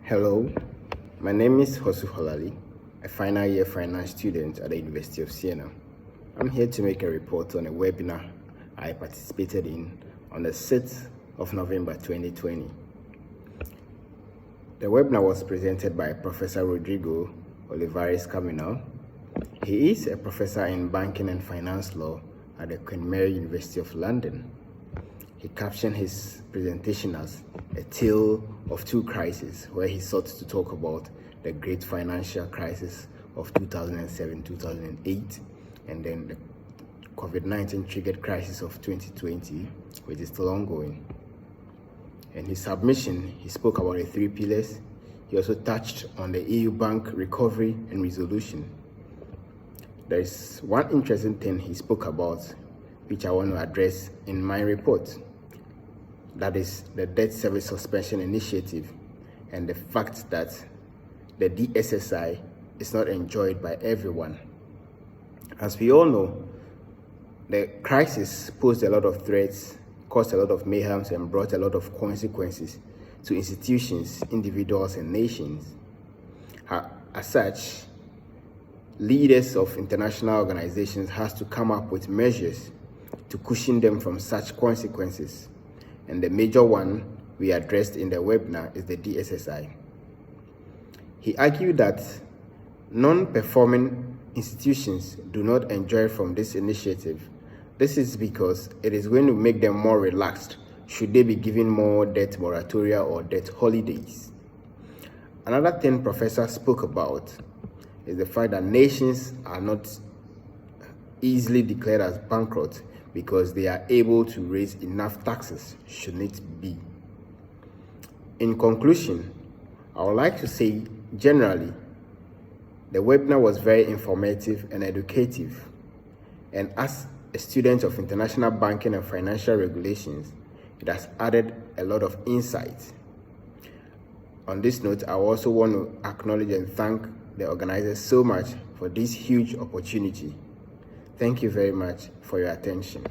Hello, my name is Hosu Holali, a final year finance student at the University of Siena. I'm here to make a report on a webinar I participated in on the 6th of November 2020. The webinar was presented by Professor Rodrigo Olivares Caminal. He is a professor in banking and finance law at the Queen Mary University of London. He captioned his presentation as a tale of two crises, where he sought to talk about the great financial crisis of 2007-2008 and then the COVID-19 triggered crisis of 2020, which is still ongoing. In his submission, he spoke about the three pillars. He also touched on the EU bank recovery and resolution. There is one interesting thing he spoke about, which I want to address in my report. That is the debt service suspension initiative and the fact that the DSSI is not enjoyed by everyone. As we all know, the crisis posed a lot of threats, caused a lot of mayhem, and brought a lot of consequences to institutions, individuals, and nations. As such, leaders of international organizations has to come up with measures to cushion them from such consequences. And the major one we addressed in the webinar is the DSSI. He argued that non-performing institutions do not enjoy from this initiative. This is because it is going to make them more relaxed should they be given more debt moratoria or debt holidays. Another thing Professor spoke about is the fact that nations are not easily declared as bankrupt because they are able to raise enough taxes should it be. In conclusion, I would like to say generally, the webinar was very informative and educative, and as a student of international banking and financial regulations, it has added a lot of insight. On this note, I also want to acknowledge and thank the organizers so much for this huge opportunity. Thank you very much for your attention.